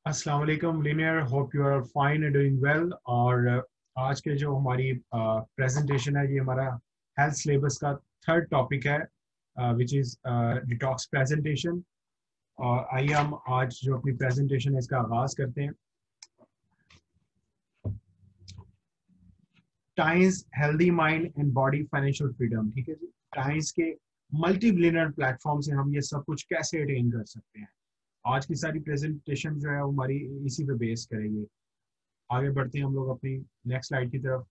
अस्सलाम वालेकुम learners, hope you are fine and doing well. और आज के जो हमारी प्रेजेंटेशन है, ये हमारा हेल्थ सिलेबस का थर्ड टॉपिक है, विच इज़ डिटॉक्स प्रेजेंटेशन। और आइए हम आज जो अपनी प्रेजेंटेशन है इसका आगाज़ करते हैं। Times healthy mind and body financial freedom. ठीक है जी, टाइम्स के मल्टी बिलियनर प्लेटफॉर्म से हम ये सब कुछ कैसे अटेन कर सकते हैं। आज की सारी प्रेजेंटेशन जो है वो हमारी इसी पे बेस करेंगे। आगे बढ़ते हैं हम लोग अपनी नेक्स्ट स्लाइड की तरफ।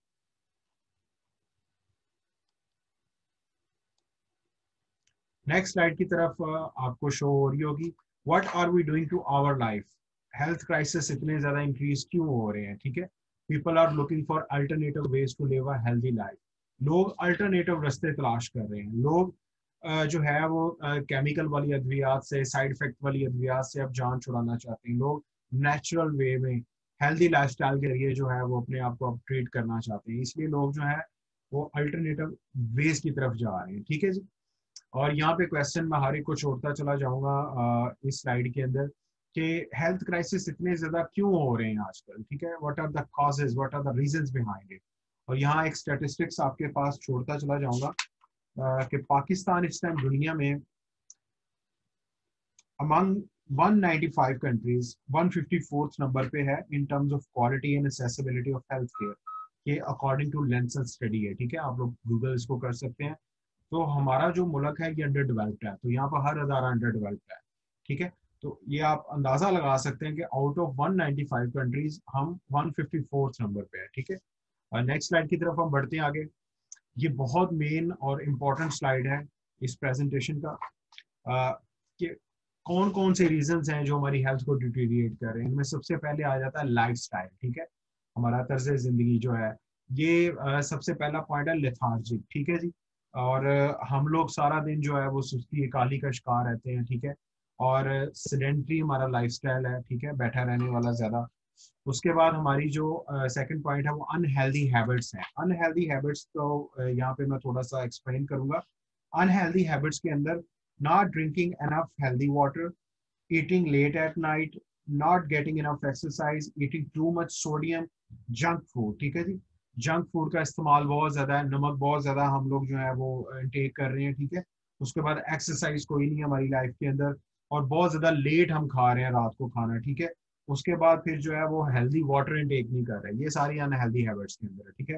नेक्स्ट स्लाइड की तरफ आपको शो हो रही होगी, what are we doing to our life. Health crisis इतने ज्यादा इंक्रीज क्यों हो रहे हैं? ठीक है, people are looking for alternative ways to live a healthy life. लोग अल्टरनेटिव रास्ते तलाश कर रहे हैं। लोग जो है वो केमिकल वाली अद्वियात से, साइड इफेक्ट वाली अद्वियात से अब जान छुड़ाना चाहते हैं। लोग नेचुरल वे में हेल्दी लाइफस्टाइल के लिए जो है वो अपने आप को अपग्रेड करना चाहते हैं। इसलिए लोग जो है वो अल्टरनेटिव वेज की तरफ जा रहे हैं। ठीक है जी, और यहाँ पे क्वेश्चन मैं हर एक को छोड़ता चला जाऊंगा इस स्लाइड के अंदर कि हेल्थ क्राइसिस इतने ज्यादा क्यों हो रहे हैं आजकल। ठीक है, what are the causes, what are the reasons behind it. और यहाँ एक स्टैटिस्टिक्स आपके पास छोड़ता चला जाऊंगा कि पाकिस्तान इस टाइम दुनिया में अमंग 195 कंट्रीज 154th नंबर पे है in terms of quality and accessibility of health care. ये अकॉर्डिंग टू लेंसल स्टडी है। ठीक है, आप लोग गूगल इसको कर सकते हैं। तो हमारा जो मुल्क है ये अंडर डेवलप्ड है, तो यहाँ पर हर अदारा अंडर डेवलप्ड है। ठीक है, तो ये आप अंदाजा लगा सकते हैं कि आउट ऑफ 195 कंट्रीज हम 154th नंबर पे है। ठीक है, और नेक्स्ट स्लाइड की तरफ हम बढ़ते हैं आगे। ये बहुत मेन और इम्पोर्टेंट स्लाइड है इस प्रेजेंटेशन का, कि कौन कौन से रीजंस हैं जो हमारी हेल्थ को डिटीरिएट कर रहे हैं। इनमें सबसे पहले आ जाता है लाइफस्टाइल। ठीक है, हमारा तर्ज जिंदगी जो है ये सबसे पहला पॉइंट है लेथार्जिक। ठीक है जी, और हम लोग सारा दिन जो है वो सुस्ती काली का शिकार रहते हैं। ठीक है, और सेडेंट्री हमारा लाइफस्टाइल है। ठीक है, बैठा रहने वाला ज्यादा। उसके बाद हमारी जो सेकंड पॉइंट है वो अनहेल्दी हैबिट्स हैं। अनहेल्दी हैबिट्स तो यहाँ पे मैं थोड़ा सा एक्सप्लेन करूंगा। अनहेल्दी हैबिट्स के अंदर not drinking enough healthy water, eating late at night, not getting enough exercise, eating too much sodium, junk food. ठीक है जी, जंक फूड का इस्तेमाल बहुत ज्यादा है, नमक बहुत ज्यादा हम लोग जो है वो टेक कर रहे हैं। ठीक है, उसके बाद एक्सरसाइज कोई नहीं है हमारी लाइफ के अंदर, और बहुत ज्यादा लेट हम खा रहे हैं रात को खाना। ठीक है, उसके बाद फिर जो है वो हेल्दी वाटर इनटेक नहीं कर रहे हैं। ये सारी अनहेल्दी हैबिट्स के अंदर है। ठीक है,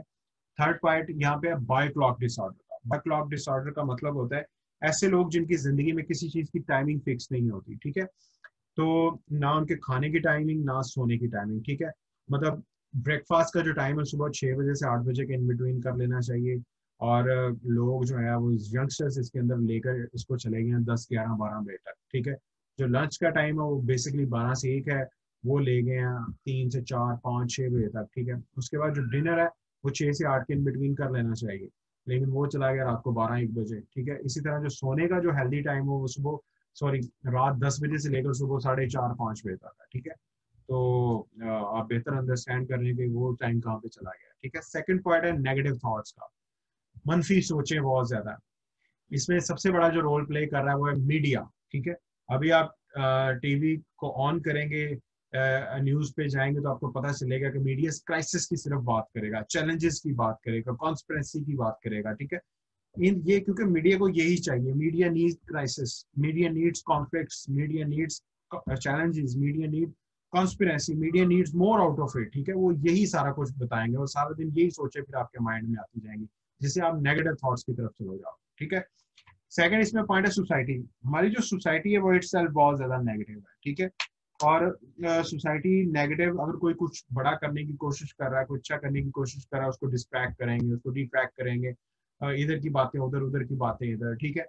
थर्ड पॉइंट यहाँ पे है बाय क्लॉक डिसऑर्डर का। बाय क्लॉक डिसऑर्डर का मतलब होता है ऐसे लोग जिनकी जिंदगी में किसी चीज की टाइमिंग फिक्स नहीं होती। ठीक है, तो ना उनके खाने की टाइमिंग ना सोने की टाइमिंग। ठीक है, मतलब ब्रेकफास्ट का जो टाइम है सुबह 6 बजे से 8 बजे के इन बिटवीन कर लेना चाहिए। और लोग जो है वो यंगस्टर्स इसके अंदर लेकर इसको चले गए हैं 10 11 12 बजे तक। ठीक है, जो लंच का टाइम है वो बेसिकली 12 से 1 है, वो ले गए हैं 3 से 4 5 6 बजे तक। ठीक है, उसके बाद जो डिनर है वो 6 से 8 के इन बिटवीन कर लेना चाहिए, लेकिन वो चला गया रात को 12 1 बजे। ठीक है, इसी तरह जो सोने का जो हेल्दी टाइम हो वो सुबह, सॉरी, रात 10 बजे से लेकर सुबह 4:30 5 बजे तक है। ठीक है, तो आप बेहतर अंडरस्टैंड कर रहे हैं कि वो टाइम कहाँ पे चला गया। ठीक है, सेकंड पॉइंट है नेगेटिव थॉट्स का। मनफी सोचें बहुत ज्यादा, इसमें सबसे बड़ा जो रोल प्ले कर रहा है वो है मीडिया। ठीक है, अभी आप टीवी को ऑन करेंगे, न्यूज पे जाएंगे तो आपको पता चलेगा कि मीडिया क्राइसिस की सिर्फ बात करेगा, चैलेंजेस की बात करेगा, कॉन्स्पिरेसी की बात करेगा। ठीक है, इन ये क्योंकि मीडिया को यही चाहिए। Media needs crisis, media needs conflicts, media needs challenges, media need conspiracy, media needs more out of it. ठीक है, वो यही सारा कुछ बताएंगे और सारा दिन यही सोचे फिर आपके माइंड में आती जाएंगी, जिससे आप नेगेटिव थॉट्स की तरफ चले जाओ। ठीक है, सेकंड इसमें पॉइंट है सोसाइटी। हमारी जो सोसाइटी है वो इटसेल्फ बहुत ज्यादा नेगेटिव है। ठीक है, और सोसाइटी नेगेटिव, अगर कोई कुछ बड़ा करने की कोशिश कर रहा है, कुछ अच्छा करने की कोशिश कर रहा है, उसको डिस्ट्रैक्ट करेंगे, उसको डिट्रैक्ट करेंगे, इधर की बातें उधर, उधर की बातें इधर। ठीक है,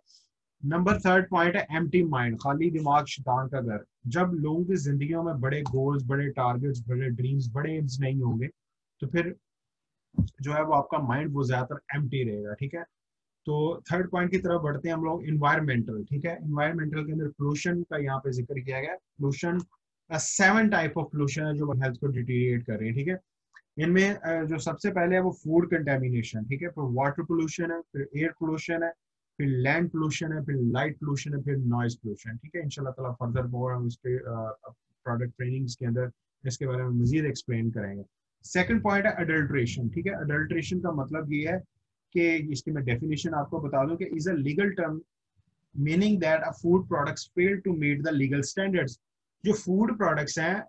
नंबर थर्ड पॉइंट है एम्प्टी माइंड, खाली दिमाग शैतान का घर। जब लोगों की जिंदगियों में बड़े गोल्स, बड़े टारगेट्स, बड़े ड्रीम्स, बड़े एम्स नहीं होंगे तो फिर जो है वो आपका माइंड वो ज्यादातर एम्प्टी रहेगा। ठीक है, तो थर्ड पॉइंट की तरफ बढ़ते हैं हम लोग, इन्वायरमेंटल। ठीक है, इन्वायरमेंटल के अंदर पोल्यूशन का यहाँ पे जिक्र किया गया। पोल्यूशन 7 टाइप ऑफ पोल्यूशन है जो हेल्थ को डिटीरिएट कर रहे हैं। ठीक है, इनमें जो सबसे पहले है वो फूड कंटेमिनेशन। ठीक है, फिर वाटर पोल्यूशन है, फिर एयर पोल्यूशन है, फिर लैंड पोल्यूशन है, फिर लाइट पोल्यूशन है, फिर नॉइज पोल्यूशन। ठीक है, इंशाल्लाह ताला फर्दर मोर हम इसके प्रोडक्ट ट्रेनिंग्स के अंदर इसके बारे में मजीद एक्सप्लेन करेंगे। सेकंड पॉइंट है अडल्ट्रेशन। ठीक है, अडल्ट्रेशन का मतलब ये है कि इसकी मैं डेफिनेशन आपको बता दूं कि is a legal term meaning that a food products fail to meet the legal standards. जो फूड प्रोडक्ट्स हैं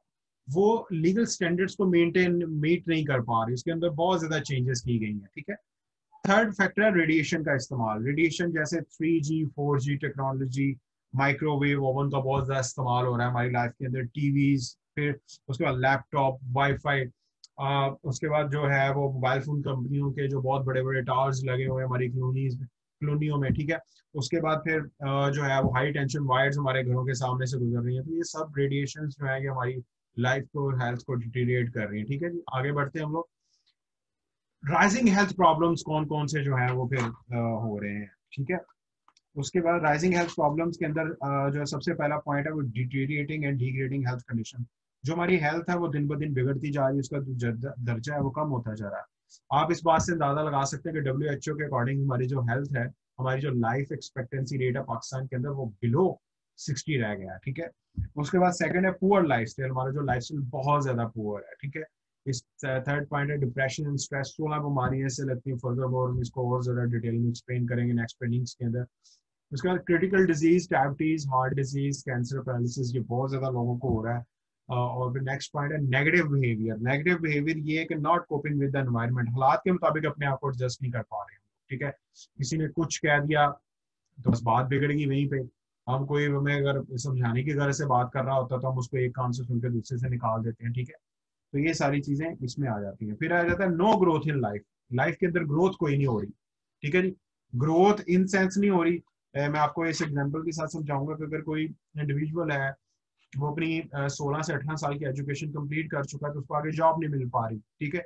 वो लीगल स्टैंडर्ड्स को मीट नहीं कर पा रहे, इसके अंदर बहुत ज्यादा चेंजेस की गई हैं। ठीक है, थर्ड फैक्टर है रेडिएशन का इस्तेमाल। रेडिएशन जैसे 3G 4G technology, microwave oven का बहुत ज्यादा इस्तेमाल हो रहा है हमारी लाइफ के अंदर, टीवीज, फिर उसके बाद लैपटॉप, वाईफाई, उसके बाद जो है वो मोबाइल फोन कंपनियों के जो बहुत बड़े बड़े टावर्स लगे हुए हैं हमारी कॉलोनियों में। ठीक है, उसके बाद फिर जो है वो हाई टेंशन वायर्स हमारे घरों के सामने से गुजर रही हैं। तो ये सब रेडिएशन जो है ये हमारी लाइफ को, हेल्थ को डिटीरिएट कर रही है। ठीक है जी, आगे बढ़ते हैं हम लोग। राइजिंग हेल्थ प्रॉब्लम्स कौन कौन से जो है वो फिर हो रहे हैं। ठीक है, उसके बाद राइजिंग हेल्थ प्रॉब्लम्स के अंदर जो सबसे पहला पॉइंट है वो डिटीरिएटिंग एंड डिग्रेडिंग हेल्थ कंडीशन। जो हमारी हेल्थ है वो दिन ब दिन बिगड़ती जा रही है, उसका जो दर्जा है वो कम होता जा रहा है। आप इस बात से अंदाजा लगा सकते हैं कि WHO के अकॉर्डिंग हमारी जो हेल्थ है, हमारी जो लाइफ एक्सपेक्टेंसी रेट है पाकिस्तान के अंदर वो बिलो 60 रह गया है। ठीक है, उसके बाद सेकंड है पुअर लाइफ स्टाइल। हमारा जो लाइफ स्टाइल बहुत ज्यादा पुअर है। ठीक है, इस थर्ड पॉइंट है डिप्रेशन एंड स्ट्रेस। 16 बीमारियां से लगती है, फर्दर और इसको और ज्यादा डिटेल में एक्सप्लेन करेंगे नेक्स्ट ट्रेनिंग्स के अंदर। उसके बाद critical disease, diabetes, heart disease, cancer, paralysis, ये बहुत ज्यादा लोगों को हो रहा है। और फिर नेक्स्ट पॉइंट है नेगेटिव बिहेवियर। नेगेटिव बिहेवियर ये है कि not coping with the environment, हालात के मुताबिक अपने आप को एडजस्ट नहीं कर पा रहे हैं। ठीक है, किसी ने कुछ कह दिया तो बस बात बिगड़ गई वहीं पे। हम कोई हमें अगर समझाने की गरज से बात कर रहा होता तो हम उसको एक काम से सुनकर दूसरे से निकाल देते हैं। ठीक है, तो ये सारी चीजें इसमें आ जाती हैं। फिर आ जाता है no growth in life. Life के अंदर ग्रोथ कोई नहीं हो रही। ठीक है जी, ग्रोथ इन सेंस नहीं हो रही। मैं आपको इस एग्जांपल के साथ समझाऊंगा कि अगर कोई इंडिविजुअल है वो अपनी 16 से 18 साल की एजुकेशन कंप्लीट कर चुका है तो उसको आगे जॉब नहीं मिल पा रही। ठीक है,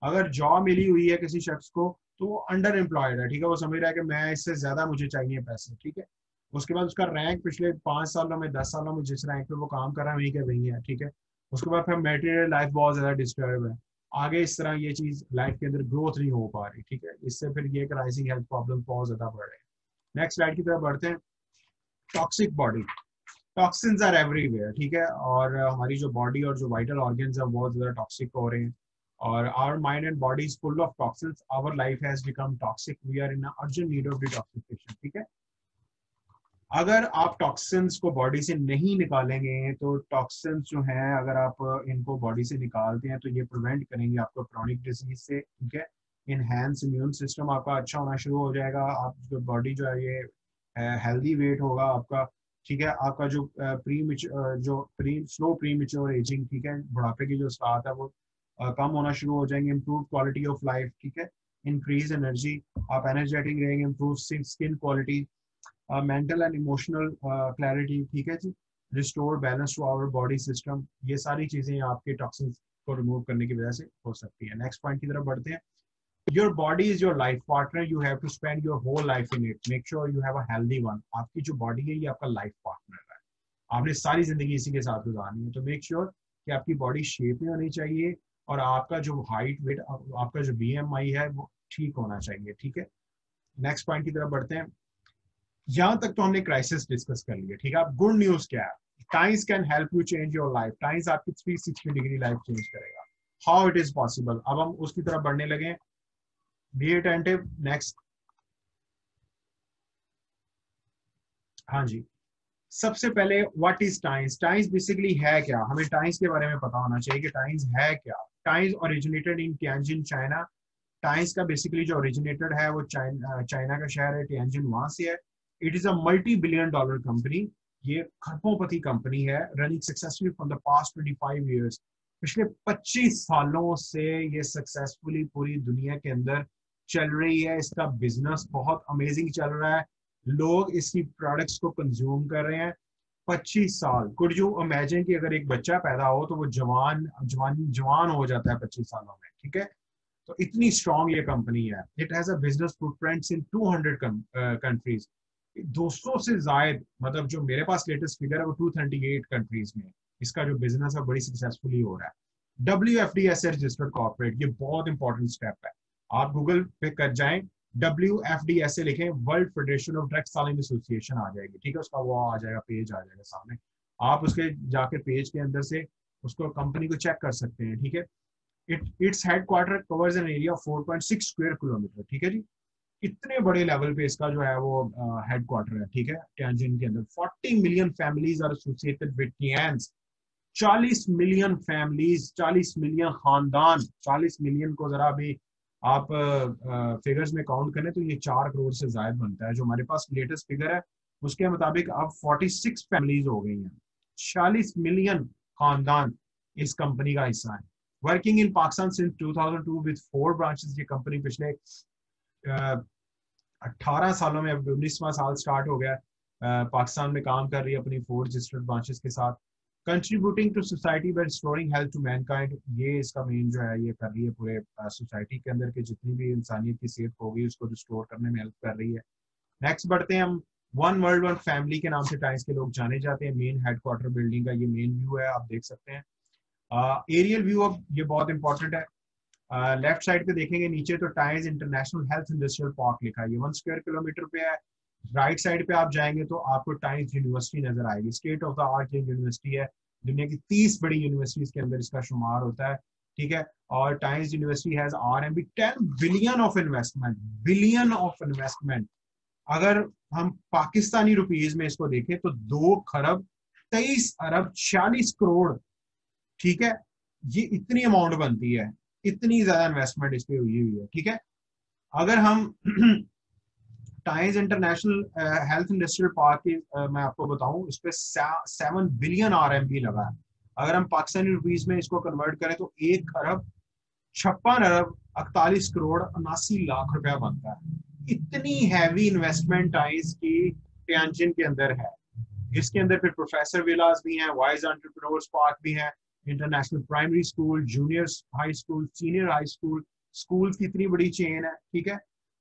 अगर जॉब मिली हुई है किसी शख्स को तो वो अंडर एम्प्लॉयड है। ठीक है, वो समझ रहा है कि मैं इससे ज्यादा मुझे चाहिए पैसे। ठीक है, उसके बाद उसका रैंक पिछले 5 सालों में 10 सालों में जिस रैंक पे वो काम कर रहा है वहीं के वहीं है। ठीक है, उसके बाद फिर मेटेरियल लाइफ बहुत ज्यादा डिस्टर्ब है। आगे इस तरह ये चीज लाइफ के अंदर ग्रोथ नहीं हो पा रही। ठीक है, इससे फिर ये राइजिंग हेल्थ प्रॉब्लम बहुत ज्यादा बढ़ रहे हैं। नेक्स्ट स्लाइड की तरफ बढ़ते हैं। Toxic body, toxins are everywhere. ठीक है, और हमारी जो बॉडी और जो वाइटल ऑर्गन्स है बहुत ज्यादा टॉक्सिक हो रहे हैं और our mind and body is full of toxins. Our life has become toxic, we are in urgent need of detoxification. ठीक है, अगर आप टॉक्सिन्स को बॉडी से नहीं निकालेंगे तो टॉक्सिन्स जो हैं अगर आप इनको बॉडी से निकालते हैं तो ये प्रिवेंट करेंगे आपको क्रोनिक डिजीज से। ठीक है, इनहेंस इम्यून सिस्टम आपका अच्छा होना शुरू हो जाएगा, आप जो बॉडी जो है ये हेल्दी वेट होगा आपका। ठीक है, आपका जो pre slow pre mature ageing, ठीक है, बुढ़ापे की जो स्टार्ट है वो कम होना शुरू हो जाएंगे। Improve quality of life. ठीक है, इंक्रीज एनर्जी, आप एनर्जेटिक रहेंगे। Improve skin quality, mental and emotional clarity. ठीक है जी, restore balance to our body system. ये सारी चीजें आपके टॉक्सिन्स को रिमूव करने की वजह से हो सकती है। नेक्स्ट पॉइंट की तरफ बढ़ते हैं। Your body is your life partner, you have to spend your whole life in it, make sure you have a healthy one. आपकी जो बॉडी है ये आपका लाइफ पार्टनर है, आपने सारी जिंदगी इसी के साथ गुजारनी है। तो मेक श्योर कि आपकी बॉडी शेप में होनी चाहिए और आपका जो हाइट वेट, आपका जो BMI है वो ठीक होना चाहिए। ठीक है, नेक्स्ट पॉइंट की तरफ बढ़ते हैं। यहां तक तो हमने क्राइसिस डिस्कस कर लिया। ठीक है, अब गुड न्यूज क्या है? Times can help you change your life. Times आपकी 360 डिग्री लाइफ चेंज करेगा। हाउ इट इज पॉसिबल, अब हम उसकी तरफ बढ़ने लगे। Be attentive. नेक्स्ट, हाँ जी, सबसे पहले what is times. Times basically है क्या, हमें टाइम्स के बारे में पता होना चाहिए कि टाइम्स है क्या। Times originated in Tianjin, China. Times का बेसिकली जो ओरिजिनेटेड है वो चाइना का शहर है टिएनजिन, वहां से है। It is a $multi-billion company. ये खरबोपति कंपनी है, running successfully from the past 25 years. पिछले 25 सालों से ये सक्सेसफुली पूरी दुनिया के अंदर चल रही है। इसका बिजनेस बहुत अमेजिंग चल रहा है, लोग इसकी प्रोडक्ट्स को कंज्यूम कर रहे हैं। 25 साल, कुड यू इमेजिन कि अगर एक बच्चा पैदा हो तो वो जवान जवान जवान हो जाता है 25 सालों में। ठीक है, तो इतनी स्ट्रॉन्ग ये कंपनी है। It has a business footprints in 200 countries. 200 से जायद, मतलब जो मेरे पास लेटेस्ट फिगर है वो 238 कंट्रीज में इसका जो बिजनेस है बड़ी सक्सेसफुली हो रहा है। WFDS रजिस्टर्ड कॉर्पोरेट, ये बहुत इंपॉर्टेंट स्टेप है। आप गूगल पे कर जाएं, WFD ऐसे लिखें, world federation of drug selling association आ जाएगी, ठीक है, उसका वो आ जाएगा, पेज आ जाएगा सामने, आप उसके जाके पेज के अंदर से उसको कंपनी को चेक कर सकते हैं, ठीक है। Its headquarter covers an area of 4.6 square kilometre, ठीक है जी, इतने बड़े लेवल पे इसका जो है वो हेडक्वार्टर है, ठीक है, टियानजिन के अंदर। 40 million families are associated with Tiens, 40 million families, 40 million खानदान, 40 मिलियन को जरा भी आप फिगर्स में काउंट करें तो ये 4 करोड़ से ज्यादा बनता है। जो हमारे पास लेटेस्ट फिगर है उसके मुताबिक अब 46 फैमिलीज हो गई हैं, 40 मिलियन खानदान इस कंपनी का हिस्सा है। Working in Pakistan since 2002 with 4 branches, ये कंपनी पिछले 18 सालों में, अब 19वां साल स्टार्ट हो गया, पाकिस्तान में काम कर रही है अपनी 4 रजिस्टर्ड ब्रांचेस के साथ। Contributing to society by restoring health to mankind, ये इसका मेन जो है ये कर रही है, पूरे सोसाइटी के अंदर के जितनी भी इंसानियत की सेहत होगी उसको रिस्टोर करने में हेल्प कर रही है। नेक्स्ट बढ़ते हैं हम, वन वर्ल्ड वन फैमिली के नाम से टाइम्स के लोग जाने जाते हैं। मेन हेडक्वार्टर बिल्डिंग का ये मेन व्यू है, आप देख सकते हैं। एरियल व्यू अब ये बहुत इंपॉर्टेंट है, लेफ्ट साइड पे देखेंगे नीचे तो times international health industrial park लिखा है, ये 1 स्क्वायर किलोमीटर पे है। राइट साइड पे आप जाएंगे तो आपको टाइम्स यूनिवर्सिटी नजर आएगी, state of the art university है, दुनिया की 30 बड़ी यूनिवर्सिटीज के अंदर इसका शुमार होता है, ठीक है। और times university has RMB 10 billion of investment, billion of investment. अगर हम पाकिस्तानी रुपीज में इसको देखें तो 2 खरब 23 अरब 46 करोड़, ठीक है, ये इतनी अमाउंट बनती है, इतनी ज्यादा इन्वेस्टमेंट इस पे हुई है, ठीक है। अगर हम times international health industrial park की मैं आपको बताऊं, इस पे 7 बिलियन RMB लगा है। अगर हम पाकिस्तानी रुपीज में इसको कन्वर्ट करें तो 1 खरब 56 अरब 48 करोड़ 79 लाख रुपया बनता है। इतनी हैवी इन्वेस्टमेंट टाइम्स की टियानजिन के अंदर है। इसके अंदर फिर प्रोफेसर विलास भी हैं, वाइज एंटरप्रेन्योर्स पार्क भी हैं, international primary school, junior high school, senior high school, school की इतनी बड़ी चेन है, ठीक है।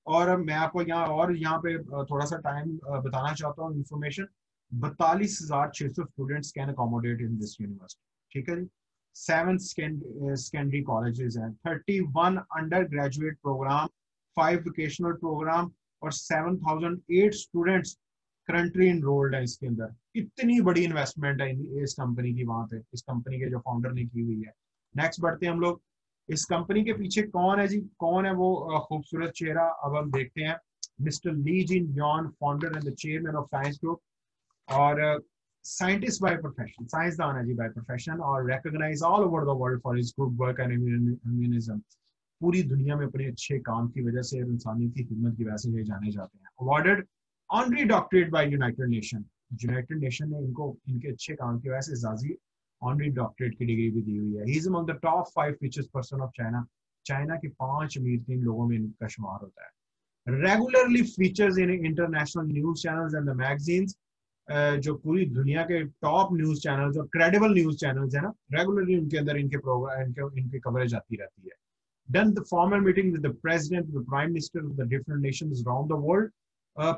और मैं आपको यहाँ पे थोड़ा सा टाइम बताना चाहता हूँ information, 42,600 students can accommodate in this university, ठीक है जी। 7 सेकेंडरी कॉलेजेस हैं, 31 undergraduate program, 5 vocational program और 7,008 स्टूडेंट्स करंटली इनरोल्ड है इसके अंदर। इतनी बड़ी इन्वेस्टमेंट है इस कंपनी की वहां पे, इस कंपनी के जो फाउंडर ने की हुई है। नेक्स्ट बढ़ते हैं हम लोग, इस कंपनी के पीछे कौन है जी, कौन है वो खूबसूरत चेहरा, अब हम देखते हैं। Mister Li Jinyuan, founder and the chairman of science group, और साइंटिस्ट बाय प्रोफेशन, साइंसदान है जी बाय प्रोफेशन, और recognize all over the world for his good work and immunism. पूरी दुनिया में अपने अच्छे काम की वजह से और इंसानियत की खिदमत की वजह से ये जाने जाते हैं। Awarded honorary doctorate by United Nation, United Nation ने इनको इनके अच्छे काम की वजह से जाजी ऑनरी डॉक्टरेट की डिग्री भी दी हुई है। He is among the top 5 richest person of China, China के 5 अमीर लोगों में इनका शुमार होता है। Regularly features in international news channels and the magazines, जो पूरी दुनिया के टॉप न्यूज चैनल्स और क्रेडिबल न्यूज चैनल्स है ना, रेगुलरली उनके अंदर इनके प्रोग्राम इनकी कवरेज आती रहती है। Done the formal meeting with the president, the prime minister of the different nations around the world,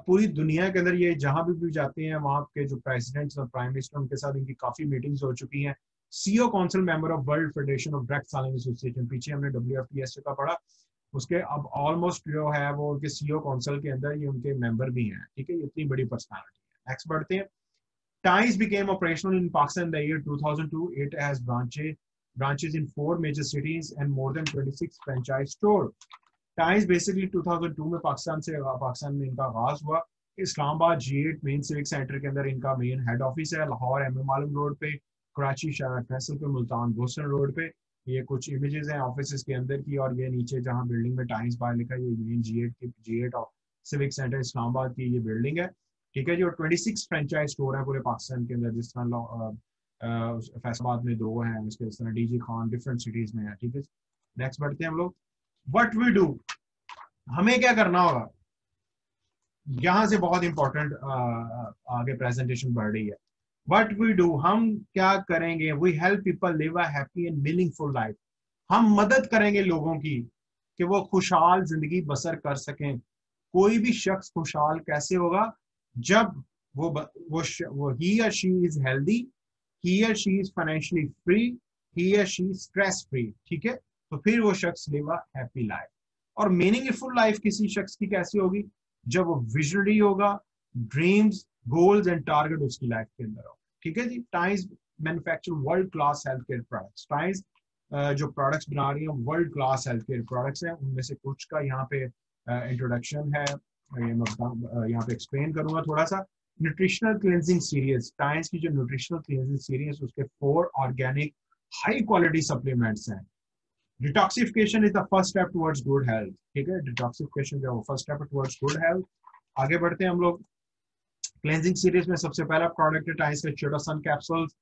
पूरी दुनिया के अंदर ये जहां भी जाते हैं वहां के जो प्रेसिडेंट्स और प्राइम मिनिस्टर उनके साथ इनकी काफी मीटिंग्स हो चुकी हैं। CEO council member of world federation of drug selling association, पीछे हमने WFTS का पढ़ा, उसके अब ऑलमोस्ट जो है वो उनके CEO काउंसिल के अंदर ये उनके मेंबर भी हैं, ठीक है, ये इतनी बड़ी पर्सनालिटी है। नेक्स्ट बढ़ते हैं, Times became operational in Pakistan in the year 2002. It has branches in 4 major cities and more than 26 franchise stores. Times basically 2002 में पाकिस्तान में इनका आगाज हुआ। Islamabad G8 main civic centre के अंदर इनका मेन हेड ऑफिस है। लाहौर MM आलम रोड पे, कराची शाह फैसल पे, मुल्तान बोस्टन रोड पे। ये कुछ इमेजेस हैं ऑफिस के अंदर की, और ये नीचे जहाँ बिल्डिंग में टाइम्स बार लिखा है ये main G8 civic centre Islamabad की ये बिल्डिंग है, ठीक है जी। और 26 फ्रेंचाइज स्टोर है पूरे पाकिस्तान के अंदर, जिस तरह फैसलाबाद में 2 हैं, इसके इस तरह DG खान डिफरेंट सिटीज में है, ठीक है। नेक्स्ट बढ़ते हैं हम लोग, व्हाट वी डू, हमें क्या करना होगा, यहां से बहुत इंपॉर्टेंट आगे प्रेजेंटेशन बढ़ रही है। व्हाट वी डू, हम क्या करेंगे, we help people live a happy and meaningful life, हम मदद करेंगे लोगों की कि वो खुशहाल जिंदगी बसर कर सकें। कोई भी शख्स खुशहाल कैसे होगा, जब वो ही और शी इज हेल्दी, ही और शी इज फाइनेंशियली फ्री, ही और शी स्ट्रेस फ्री, ठीक है, तो फिर वो शख्स लिव अ हैप्पी लाइफ। और मीनिंगफुल लाइफ किसी शख्स की कैसी होगी, जब वो विजनरी होगा, ड्रीम्स, गोल्स एंड टारगेट उसकी लाइफ के अंदर हो। ठीक है जी। Times manufacture world class health care products. Times जो प्रोडक्ट्स बना रही है world class health care products हैं, उनमें से कुछ का यहाँ पे इंट्रोडक्शन है, ये मैं यहाँ पे एक्सप्लेन करूंगा थोड़ा सा। न्यूट्रिशनल क्लींजिंग सीरीज, टाइम्स की जो न्यूट्रिशनल क्लींजिंग सीरीज उसके 4 ऑर्गेनिक हाई क्वालिटी सप्लीमेंट्स हैं। Detoxification is the first step towards good health. ठीक है, डिटॉक्सिफिकेशन जो है first step towards good health. आगे बढ़ते हैं हम लोग। क्लेंजिंग सीरीज में सबसे पहला प्रोडक्ट है टाइम्स का चोटासन कैप्सूल्स।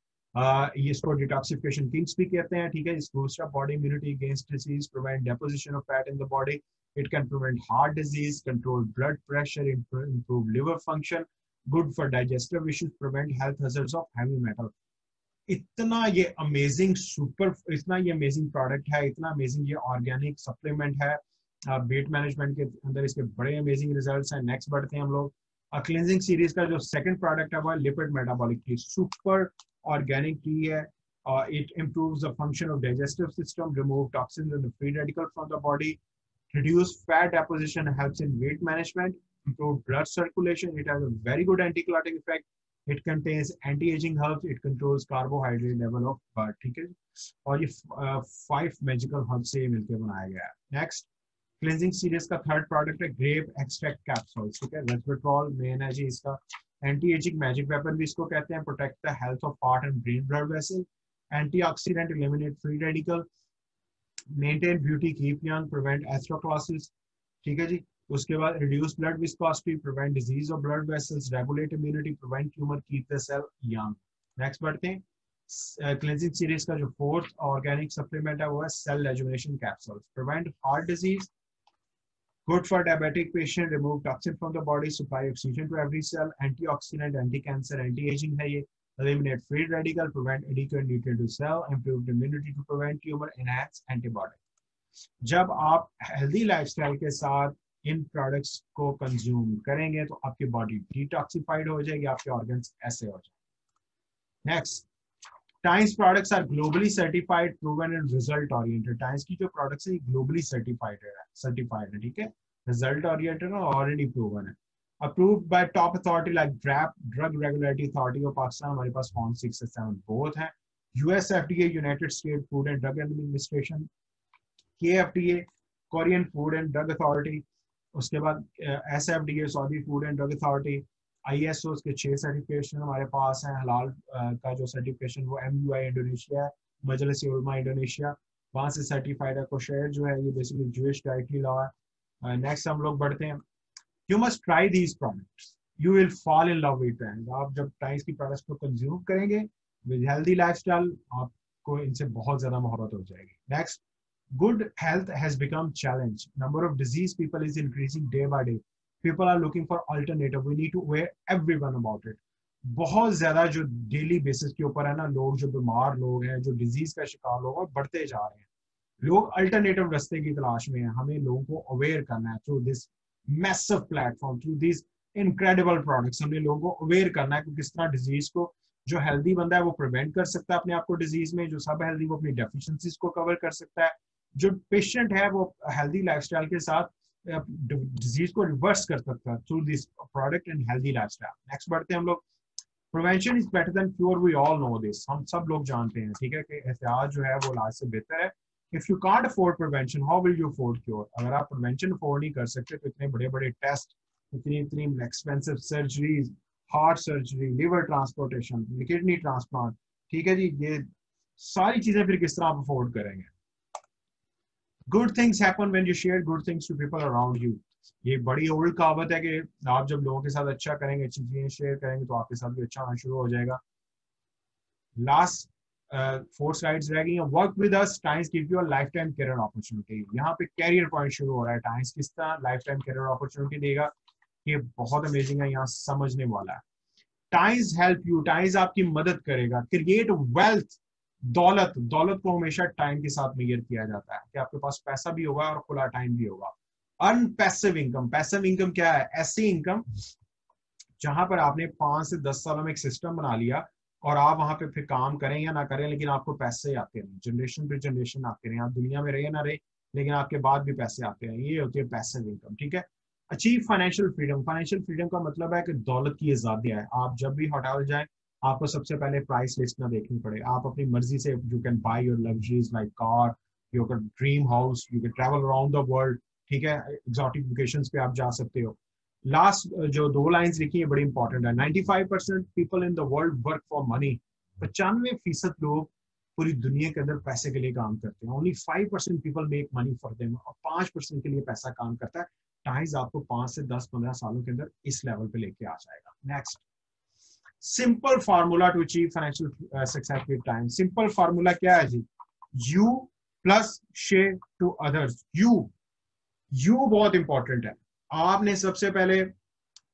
इसको डिटॉक्सिफिकेशन किंग्स भी कहते हैं। ठीक है, इस boost up body immunity against disease, prevent deposition of fat in the body, it can prevent heart disease, control blood pressure, improve liver function, good for digestive issues, prevent health hazards of heavy metal। इतना ये amazing इतना ये amazing product है, इतना amazing ये organic supplement है। Weight management के अंदर इसके बड़े अमेजिंग रिजल्ट्स हैं। नेक्स्ट बढ़ते हैं हम लोग। क्लींजिंग सीरीज का जो सेकंड प्रोडक्ट है वो lipid metabolic tea, super organic tea है। It improves the function of digestive system, remove toxins and the free radical from the body, reduce fat deposition, helps in weight management, improve blood circulation, it has a very good anti-clotting effect, it contains anti-aging herbs, it controls carbohydrate level of blood। ठीक है, और ये 5 magical herbs से मिलकर बनाया गया है। Next, cleansing series का थर्ड प्रोडक्ट है ग्रेप एक्सट्रैक्ट कैप्सूल्स। ठीक है, रेस्वेट्रॉल मेन है जी इसका। एंटी एजिंग मैजिक वेपन भी इसको कहते हैं, protect the health of heart and brain blood vessel, antioxidant, eliminate free radical, maintain beauty, keep young, prevent atherosclerosis. ठीक है जी। उसके बाद reduce blood viscosity, prevent disease of blood vessels, regulate immunity, prevent tumour, keep the cell young. Next बढ़ते हैं। Cleansing series का जो fourth organic supplement है वो है cell rejuvenation capsules, prevent heart disease, good for diabetic patient, remove toxin from the body, supply oxygen to every cell, antioxidant, anti-cancer, anti-aging है ये, eliminate free radical, prevent adequate nutrient to cell, improve immunity to prevent tumor, enhance antibody। जब आप healthy lifestyle के साथ इन products को consume करेंगे तो आपकी बॉडी डिटॉक्सिफाइड हो जाएगी, आपके ऑर्गन्स ऐसे हो जाएंगे। Next, Times products are globally certified, proven and result oriented. Times की जो प्रोडक्ट्स है ग्लोबली सर्टिफाइड है। ठीक है, रिजल्ट ओरिएंटेड और ऑलरेडी प्रूवन है। Approved by top authority like drug regulatory authority of Pakistan, हमारे पास फॉर्म 6 से 7 बोथ हैं। US FDA, United State food and drug administration, KFDA, Korean food and drug authority, उसके बाद SFDA, Saudi food and drug authority, ISO के 6 certification हमारे पास हैं। हलाल का जो सर्टिफिकेशन वो एमयूआई इंडोनेशिया है, मजलिस उलमा इंडोनेशिया, वहां से सर्टिफाइड है। कोशेर जो है ये बेसिकली ज्यूइश डाइटरी लॉ है। नेक्स्ट हम लोग बढ़ते हैं। You must try these products, you will fall in love with them. आप जब टाइम्स की प्रोडक्ट्स को कंज्यूम करेंगे विद हेल्दी लाइफस्टाइल, आपको इनसे बहुत ज्यादा मोहब्बत हो जाएगी। Next, good health has become challenge, number of disease people is increasing day by day, people are looking for alternative, we need to aware everyone about it। बहुत ज्यादा जो डेली बेसिस के ऊपर है ना, लोग जो बीमार लोग हैं, जो डिजीज का शिकार लोग हैं, बढ़ते जा रहे हैं। लोग अल्टरनेटिव रास्ते की तलाश में हैं। हमें लोगों को अवेयर करना है through this massive platform, through this incredible products. हमने लोगों को अवेयर करना है कि किस तरह डिजीज को, जो हेल्दी बंदा है वो प्रिवेंट कर सकता है अपने आप को डिजीज में, जो सब हेल्दी वो अपनी डेफिशिएंसीज को कवर कर सकता है, जो पेशेंट है वो हेल्दी लाइफस्टाइल के साथ डिजीज को रिवर्स कर सकता है through this product and healthy lifestyle. Next बढ़ते हैं हम लोग। Prevention is better than cure, we all know this, हम सब लोग जानते हैं। ठीक है, कि एहतियात जो है वो इलाज से बेहतर है। If you can't afford prevention, how will you afford cure. अगर आप प्रिवेंशन अफोर्ड नहीं कर सकते तो इतने बड़े बड़े टेस्ट, इतनी expensive surgeries, heart surgery, liver transportation, kidney transplant, ठीक है जी, ये सारी चीजें फिर किस तरह आप अफोर्ड करेंगे। Good things happen when you share good things to people around you। ये बड़ी ओल्ड कहावत है कि आप जब लोगों के साथ अच्छा करेंगे, अच्छी चीजें शेयर करेंगे तो आपके साथ भी अच्छा होना शुरू हो जाएगा। लास्ट 4 स्लाइड्स रह गई हैं। Work with us, times give you a life time career opportunity. यहाँ पे कैरियर पॉइंट शुरू हो रहा है। टाइम्स किस तरह लाइफ टाइम करियर अपॉर्चुनिटी देगा, ये बहुत अमेजिंग है, यहाँ समझने वाला है। टाइम्स हेल्प यू, टाइम्स आपकी मदद करेगा। क्रिएट वेल्थ, दौलत को हमेशा टाइम के साथ मेजर किया जाता है कि आपके पास पैसा भी होगा और खुला टाइम भी होगा। Earn passive income, passive income क्या है? ऐसी इनकम जहां पर आपने 5 से 10 सालों में एक सिस्टम बना लिया और आप वहां पे फिर काम करें या ना करें, लेकिन आपको पैसे आते रहे, जनरेशन पे जनरेशन आते रहे, आप दुनिया में रहे ना रहे, लेकिन आपके बाद भी पैसे आते हैं, ये होती है पैसिव इनकम, ठीक है। Achieve financial freedom, financial freedom का मतलब है कि दौलत की आजादी है। आप जब भी होटल जाएं, आपको सबसे पहले प्राइस लिस्ट ना देखनी पड़े, आप अपनी मर्जी से you can by your luxuries like car, you can dream house, you can travel around the world, ठीक है, एक्सोटिक लोकेशंस पे आप जा सकते हो। लास्ट जो दो लाइंस लिखी है बड़ी इंपॉर्टेंट है, 95% people in the world work for money. 95% लोग पूरी दुनिया के अंदर पैसे के लिए काम करते हैं। Only 5% people make money for them, और 5% के लिए पैसा काम करता है। टाइज आपको 5 से 10-15 सालों के अंदर इस लेवल पे लेके आ जाएगा। Next, simple formula to achieve financial success with Times. Simple formula क्या है जी? You plus share to others. You बहुत इंपॉर्टेंट है। आपने सबसे पहले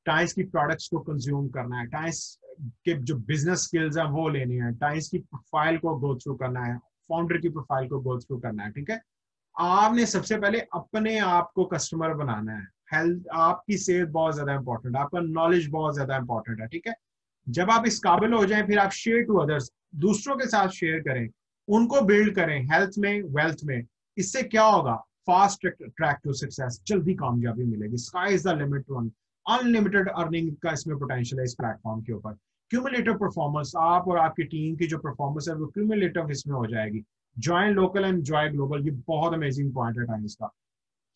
टाइम्स की प्रोडक्ट्स को कंज्यूम करना है, टाइम्स के जो बिजनेस स्किल्स हैं वो लेने हैं, टाइम्स की प्रोफाइल को गो थ्रू करना है, फाउंडर की प्रोफाइल को गो थ्रू करना है, ठीक है। आपने सबसे पहले अपने आप को कस्टमर बनाना है। हेल्थ, आपकी सेहत बहुत ज्यादा इंपॉर्टेंट है, आपका नॉलेज बहुत ज्यादा इंपॉर्टेंट है, ठीक है। जब आप इस काबिल हो जाएं, फिर आप शेयर टू अदर्स, दूसरों के साथ शेयर करें, उनको बिल्ड करें हेल्थ में, वेल्थ में। इससे क्या होगा? फास्ट ट्रैक टू सक्सेस, जल्दी कामयाबी मिलेगी। Sky is the limit to unlimited earning का इसमें पोटेंशियल है इस प्लेटफॉर्म के ऊपर। क्यूमुलेटिव परफॉर्मेंस, आप और आपकी टीम की जो परफॉर्मेंस है वो क्यूमुलेटिव इसमें हो जाएगी। Join local and join global, ये बहुत अमेजिंग पॉइंट है टाइम्स का।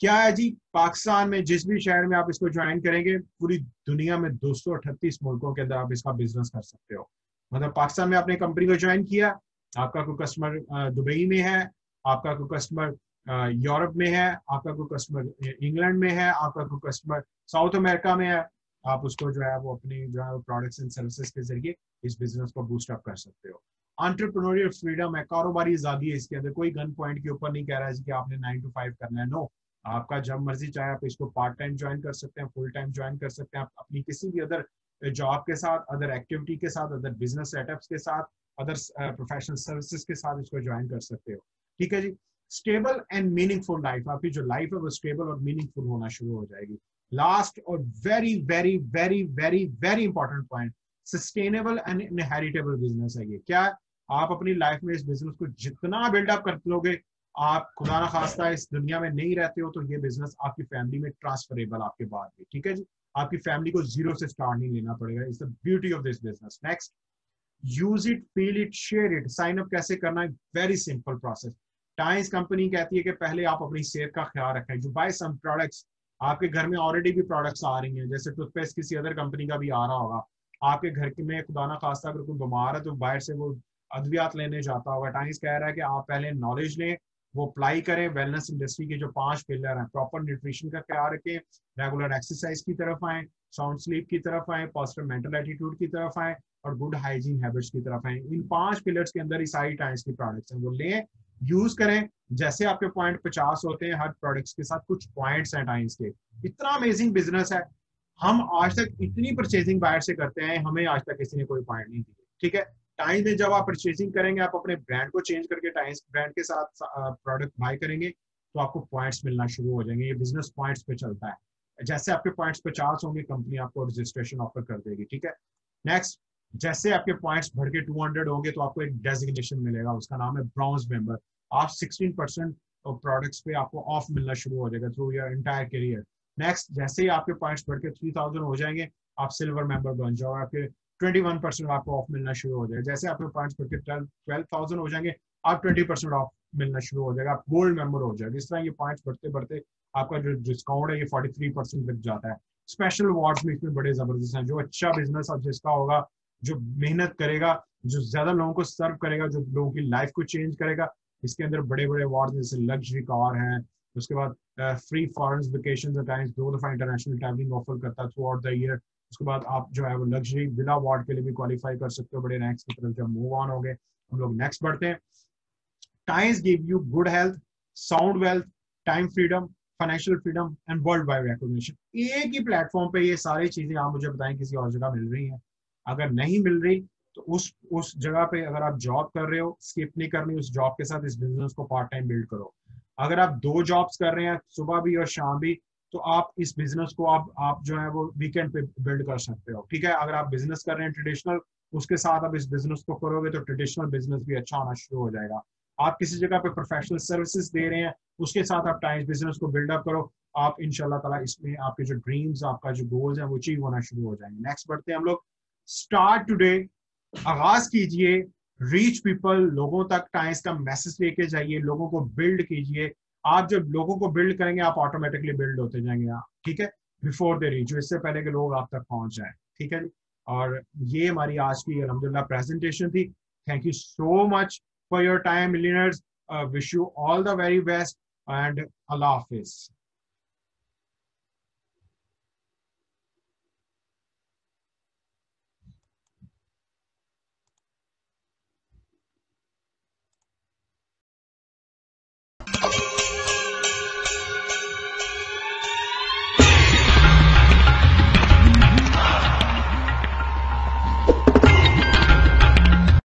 क्या है जी? पाकिस्तान में जिस भी शहर में आप इसको ज्वाइन करेंगे, पूरी दुनिया में 238 मुल्कों के अंदर आप इसका बिजनेस कर सकते हो। मतलब पाकिस्तान में आपने कंपनी को ज्वाइन किया, आपका कोई कस्टमर दुबई में है, आपका कोई कस्टमर यूरोप में है, आपका कोई कस्टमर इंग्लैंड में है, आपका कोई कस्टमर साउथ अमेरिका में है, आप उसको जो है वो अपनी जो है प्रोडक्ट्स एंड सर्विसेज के जरिए इस बिजनेस को बूस्ट अप कर सकते हो। एंटरप्रेन्योरियल फ्रीडम है, कारोबारी आजादी है इसके अंदर। कोई गन पॉइंट के ऊपर नहीं कह रहा है कि आपने 9 to 5 करना है, नो। आपका जब मर्जी चाहे आप इसको पार्ट टाइम ज्वाइन कर सकते हैं, फुल टाइम ज्वाइन कर सकते हैं, आप अपनी किसी भी अदर जॉब के साथ, अदर एक्टिविटी के साथ, अदर बिजनेस सेटअप्स के साथ, अदर प्रोफेशनल सर्विसेज के साथ इसको ज्वाइन कर सकते हो, ठीक है जी। स्टेबल एंड मीनिंगफुल लाइफ, आपकी जो लाइफ है वो स्टेबल और मीनिंगफुल होना शुरू हो जाएगी। लास्ट और very very very very very important point, sustainable and inheritable business है ये। क्या है? आप अपनी लाइफ में इस बिजनेस को जितना बिल्डअप कर लोगे, आप खुदा ना खास्ता इस दुनिया में नहीं रहते हो तो ये बिजनेस आपकी फैमिली में ट्रांसफरेबल आपके बाद भी, ठीक है जी। आपकी फैमिली को जीरो से स्टार्ट नहीं लेना पड़ेगा। It's the beauty of this business. Next, use it, feel it, share it. Sign up कैसे करना है? Very simple process. Times company कहती है कि पहले आप अपनी सेहत का ख्याल रखें। जो बाय सम प्रोडक्ट्स, आपके घर में ऑलरेडी भी प्रोडक्ट्स आ रही हैं, जैसे टूथपेस्ट किसी अदर कंपनी का भी आ रहा होगा, आपके घर में खुदा ना खास्ता अगर कोई बीमार है तो बाहर से वो अद्वियात लेने जाता होगा। टाइम्स कह रहा है कि आप पहले नॉलेज लें, वो अप्लाई करें। वेलनेस इंडस्ट्री के जो 5 पिलर हैं, प्रॉपर न्यूट्रिशन का ख्याल रखें, रेगुलर एक्सरसाइज की तरफ आए, साउंड स्लीप की तरफ आए, पॉजिटिव मेंटल एटीट्यूड की तरफ आए, और गुड हाइजीन हैबिट्स की तरफ आए। इन 5 पिलर्स के अंदर ही सारी टाइम्स की प्रोडक्ट्स हैं, वो लें, यूज करें। जैसे आपके पॉइंट 50 होते हैं, हर प्रोडक्ट्स के साथ कुछ पॉइंट्स हैं टाइम्स के। इतना अमेजिंग बिजनेस है। हम आज तक इतनी परचेजिंग बाहर से करते हैं, हमें आज तक किसी ने कोई पॉइंट नहीं दिए, ठीक है। टाइम्स में जब आप परचेजिंग करेंगे, आप अपने ब्रांड को चेंज करके टाइम्स ब्रांड के साथ प्रोडक्ट बाय करेंगे तो आपको पॉइंट्स मिलना शुरू हो जाएंगे। ये बिजनेस पॉइंट्स पे चलता है। जैसे आपके पॉइंट्स 50 होंगे, कंपनी आपको रजिस्ट्रेशन ऑफर कर देगी, ठीक है। नेक्स्ट, जैसे आपके पॉइंट्स बढ़ के 200 होंगे तो आपको एक डेजिग्नेशन मिलेगा, उसका नाम है ब्रॉन्ज मेंबर। आप 16% प्रोडक्ट्स पे आपको ऑफ मिलना शुरू हो जाएगा through your entire career. Next, जैसे ही आपके पॉइंट्स बढ़ के 3000 हो जाएंगे, आप सिल्वर मेंबर बन जाओ, आपके 21% आपको ऑफ मिलना शुरू हो जाएगा। जैसे आपके पॉइंट्स बढ़ के 12,000 हो जाएंगे, आप 20% ऑफ मिलना शुरू हो जाएगा, आप गोल्ड मेंबर हो जाएगा। इस तरह ये पॉइंट्स बढ़ते बढ़ते आपका जो डिस्काउंट है ये 43% लग जाता है। स्पेशल अवार्ड्स में इसमें बड़े जबरदस्त हैं। जो अच्छा बिजनेस अब जिसका होगा, जो मेहनत करेगा, जो ज्यादा लोगों को सर्व करेगा, जो लोगों की लाइफ को चेंज करेगा, इसके अंदर बड़े बड़े अवार्ड जैसे लग्जरी कार है, उसके बाद फ्री फॉरेन वेकेशन टाइम्स 2 दफा इंटरनेशनल ट्रैवलिंग ऑफर करता है थ्रू आउट द ईयर। उसके बाद आप जो है वो लग्जरी विला अवार्ड के लिए भी क्वालिफाई कर सकते हो। बड़े रैंक्स की तरफ जब मूव ऑन हो गए, हम लोग नेक्स्ट बढ़ते हैं। Times give you good health, sound wealth, time freedom, financial freedom and world wide recognition. एक ही प्लेटफॉर्म पे ये सारी चीजें आप मुझे बताएं किसी और जगह मिल रही हैं? अगर नहीं मिल रही तो उस जगह पे अगर आप जॉब कर रहे हो, स्किप नहीं करनी, उस जॉब के साथ इस बिजनेस को पार्ट टाइम बिल्ड करो। अगर आप 2 जॉब्स कर रहे हैं, सुबह भी और शाम भी, तो आप इस बिजनेस को आप जो है वो वीकेंड पे बिल्ड कर सकते हो, ठीक है। अगर आप बिजनेस कर रहे हैं ट्रेडिशनल, उसके साथ आप इस बिजनेस को करोगे तो ट्रेडिशनल बिजनेस भी अच्छा होना शुरू हो जाएगा। आप किसी जगह पे प्रोफेशनल सर्विसेज दे रहे हैं, उसके साथ आप टाइम्स बिजनेस को बिल्डअप करो, आप इंशाल्लाह ताला इसमें आपके जो ड्रीम्स, आपका जो गोल्स है वो अचीव होना शुरू हो जाएंगे। नेक्स्ट बढ़ते हैं हम लोग। स्टार्ट टुडे, आगाज कीजिए, रीच पीपल, लोगों तक टाइम्स का मैसेज लेके जाइए, लोगों को बिल्ड कीजिए। आप जब लोगों को बिल्ड करेंगे आप ऑटोमेटिकली बिल्ड होते जाएंगे आप, ठीक है, बिफोर दे रीच, इससे पहले कि लोग आप तक पहुंच जाए, ठीक है। और ये हमारी आज की अल्हम्दुलिल्लाह प्रेजेंटेशन थी। Thank you so much for your time millionaires, wish you all the very best and Allah Hafiz.